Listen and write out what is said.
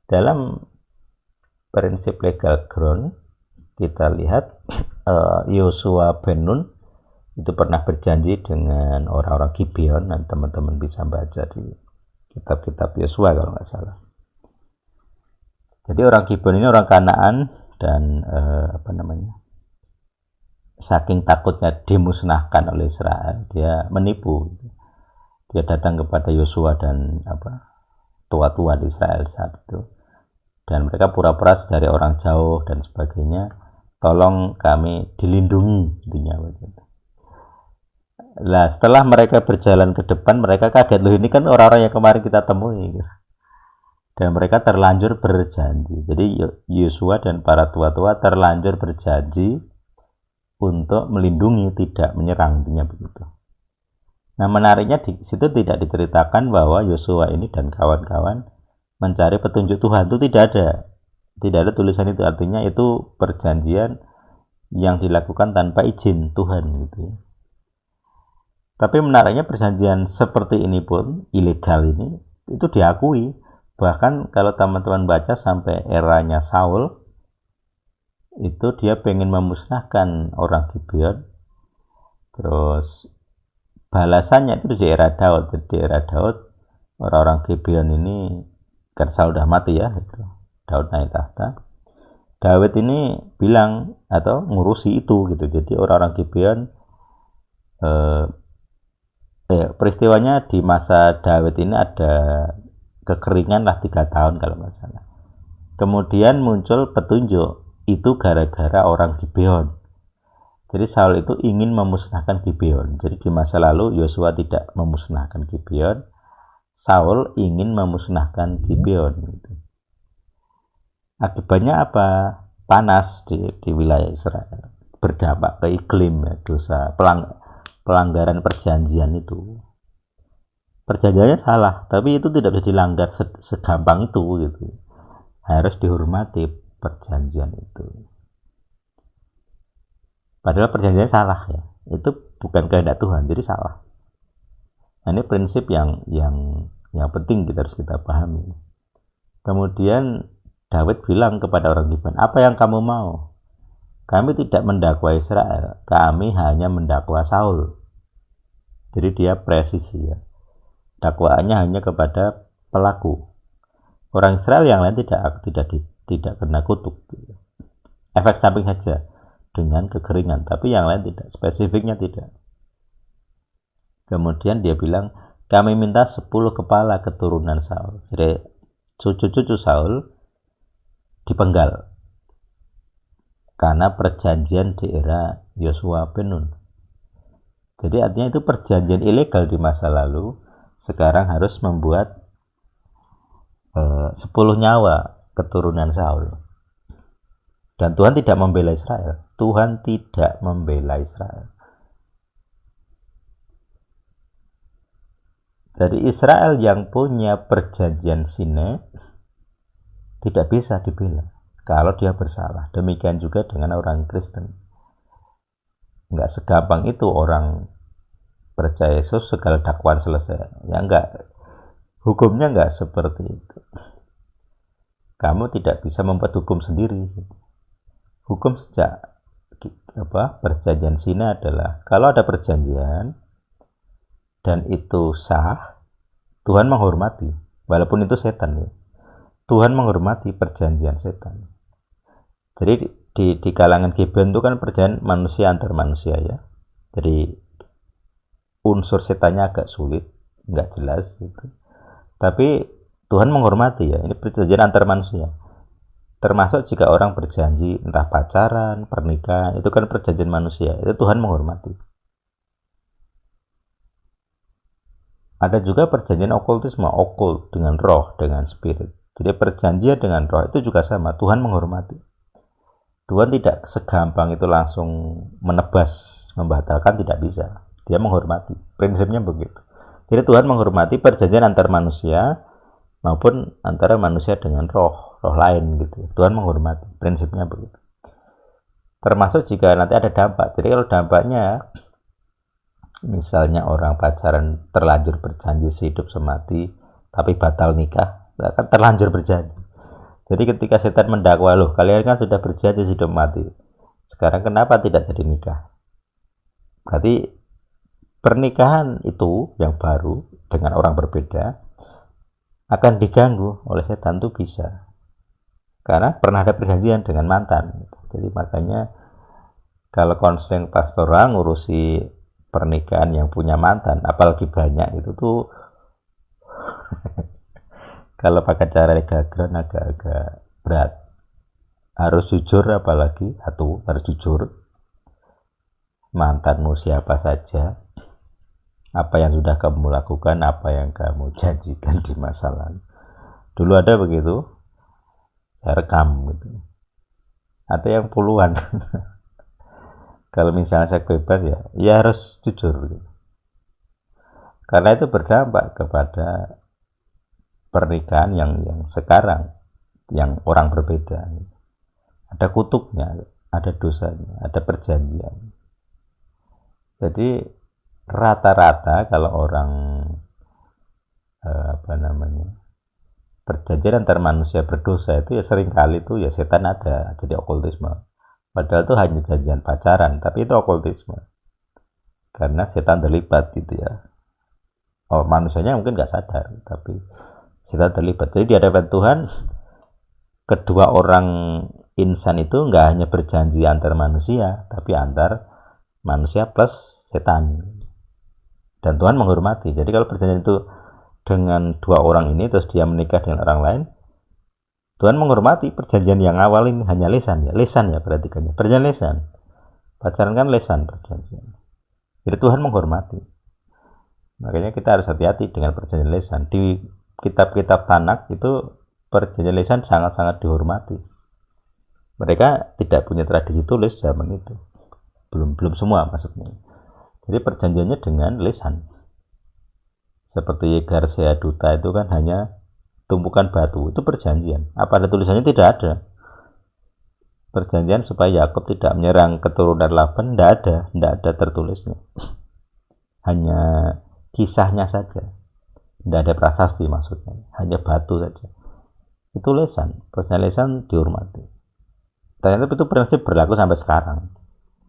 Dalam prinsip legal ground kita lihat Yosua bin Nun itu pernah berjanji dengan orang-orang Gibeon, dan teman-teman bisa baca di kitab-kitab Yosua kalau nggak salah. Jadi orang Gibeon ini orang Kanaan, dan saking takutnya dimusnahkan oleh Israel, dia menipu. Dia datang kepada Yosua dan tua-tua di Israel saat itu, dan mereka pura-pura dari orang jauh dan sebagainya, tolong kami dilindungi intinya begitu. Lah setelah mereka berjalan ke depan, mereka kaget, loh ini kan orang-orang yang kemarin kita temui gitu. Dan mereka terlanjur berjanji. Jadi Yosua dan para tua-tua terlanjur berjanji untuk melindungi, tidak menyerang, intinya begitu. Nah menariknya di situ tidak diceritakan bahwa Yosua ini dan kawan-kawan mencari petunjuk Tuhan, itu tidak ada tulisan itu. Artinya itu perjanjian yang dilakukan tanpa izin Tuhan gitu ya. Tapi menariknya perjanjian seperti ini pun, ilegal ini, itu diakui. Bahkan kalau teman-teman baca sampai eranya Saul, itu dia pengen memusnahkan orang Gibeon. Terus balasannya itu di era Daud. Di era Daud, orang-orang Gibeon ini, kan Saul udah mati ya, itu Daud naik tahta. Daud ini bilang atau ngurusi itu gitu. Jadi orang-orang Gibeon peristiwanya di masa Daud ini ada kekeringan lah 3 tahun kalau nggak salah. Kemudian muncul petunjuk, itu gara-gara orang Gibeon. Jadi Saul itu ingin memusnahkan Gibeon. Jadi di masa lalu Yosua tidak memusnahkan Gibeon, Saul ingin memusnahkan Gibeon gitu. Akibatnya apa? Panas di wilayah Israel, berdampak ke iklim ya, dosa pelanggaran perjanjian itu. Perjanjiannya salah, tapi itu tidak bisa dilanggar segampang itu gitu. Harus dihormati perjanjian itu. Padahal perjanjiannya salah ya. Itu bukan kehendak Tuhan, jadi salah. Nah, ini prinsip yang penting harus kita pahami. Kemudian Daud bilang kepada orang Gibeon, apa yang kamu mau? Kami tidak mendakwa Israel, kami hanya mendakwa Saul. Jadi dia presisi ya. Dakwaannya hanya kepada pelaku. Orang Israel yang lain tidak kena kutuk. Efek samping saja dengan kekeringan, tapi yang lain tidak, spesifiknya tidak. Kemudian dia bilang, kami minta 10 kepala keturunan Saul. Jadi cucu-cucu Saul dipenggal karena perjanjian di era Yosua bin Nun. Jadi artinya itu perjanjian ilegal di masa lalu, sekarang harus membuat 10 nyawa keturunan Saul. Dan Tuhan tidak membela Israel. Tuhan tidak membela Israel. Jadi Israel yang punya perjanjian Sinai tidak bisa dibela kalau dia bersalah. Demikian juga dengan orang Kristen. Enggak segampang itu orang percaya Yesus segala dakwaan selesai. Ya enggak. Hukumnya enggak seperti itu. Kamu tidak bisa membuat hukum sendiri. Hukum sejak perjanjian Sinai adalah kalau ada perjanjian dan itu sah, Tuhan menghormati, walaupun itu setan ya. Tuhan menghormati perjanjian setan. Jadi di kalangan Gibeon itu kan perjanjian manusia antar manusia ya. Jadi unsur setannya agak sulit, nggak jelas gitu. Tapi Tuhan menghormati ya, ini perjanjian antar manusia. Termasuk jika orang berjanji entah pacaran, pernikahan, itu kan perjanjian manusia, itu Tuhan menghormati. Ada juga perjanjian okultisme, okult dengan roh, dengan spirit. Jadi perjanjian dengan roh itu juga sama, Tuhan menghormati. Tuhan tidak segampang itu langsung menebas, membatalkan, tidak bisa. Dia menghormati, prinsipnya begitu. Jadi Tuhan menghormati perjanjian antar manusia maupun antara manusia dengan roh lain gitu. Tuhan menghormati, prinsipnya begitu. Termasuk jika nanti ada dampak. Jadi kalau dampaknya misalnya orang pacaran terlanjur berjanji sehidup semati tapi batal nikah, kan terlanjur berjanji. Jadi ketika setan mendakwa, loh kalian kan sudah berjanji hidup mati, sekarang kenapa tidak jadi nikah? Berarti pernikahan itu yang baru dengan orang berbeda akan diganggu oleh setan, tuh bisa. Karena pernah ada perjanjian dengan mantan. Jadi makanya kalau konseling pastoral ngurusi pernikahan yang punya mantan, apalagi banyak, itu tuh kalau pakai cara gagran agak-agak berat. Harus jujur, apalagi harus jujur. Mantanmu siapa saja, apa yang sudah kamu lakukan, apa yang kamu janjikan di masa lalu. Dulu ada begitu, saya rekam gitu. Ada yang puluhan. Kalau misalnya saya bebas ya harus jujur gitu. Karena itu berdampak kepada pernikahan yang sekarang, yang orang berbeda. Ada kutuknya, ada dosanya, ada perjanjian. Jadi rata-rata kalau orang perjanjian antar manusia berdosa itu ya seringkali itu ya setan ada, jadi okultisme. Padahal itu hanya janjian pacaran, tapi itu okultisme. Karena setan terlibat gitu ya. Oh, manusianya mungkin nggak sadar, tapi setan terlibat. Jadi di hadapan Tuhan, kedua orang insan itu nggak hanya berjanji antar manusia, tapi antar manusia plus setan. Dan Tuhan menghormati. Jadi kalau perjanjian itu dengan dua orang ini terus dia menikah dengan orang lain, Tuhan menghormati. Perjanjian yang awal ini hanya lesan ya, perhatikannya, perjanjian lesan. Pacaran kan lesan perjanjian. Jadi Tuhan menghormati. Makanya kita harus hati-hati dengan perjanjian lesan. Di kitab-kitab Tanak itu perjanjian lesan sangat-sangat dihormati. Mereka tidak punya tradisi tulis zaman itu. Belum semua maksudnya. Jadi perjanjiannya dengan lesan. Seperti Garcia Duta itu kan hanya tumpukan batu, itu perjanjian. Apa ada tulisannya? Tidak ada. Perjanjian supaya Yakub tidak menyerang keturunan Laban, tidak ada tertulisnya. Hanya kisahnya saja. Tidak ada prasasti maksudnya, hanya batu saja. Itu lesan. Perjanjian lesan dihormati. Ternyata itu prinsip berlaku sampai sekarang.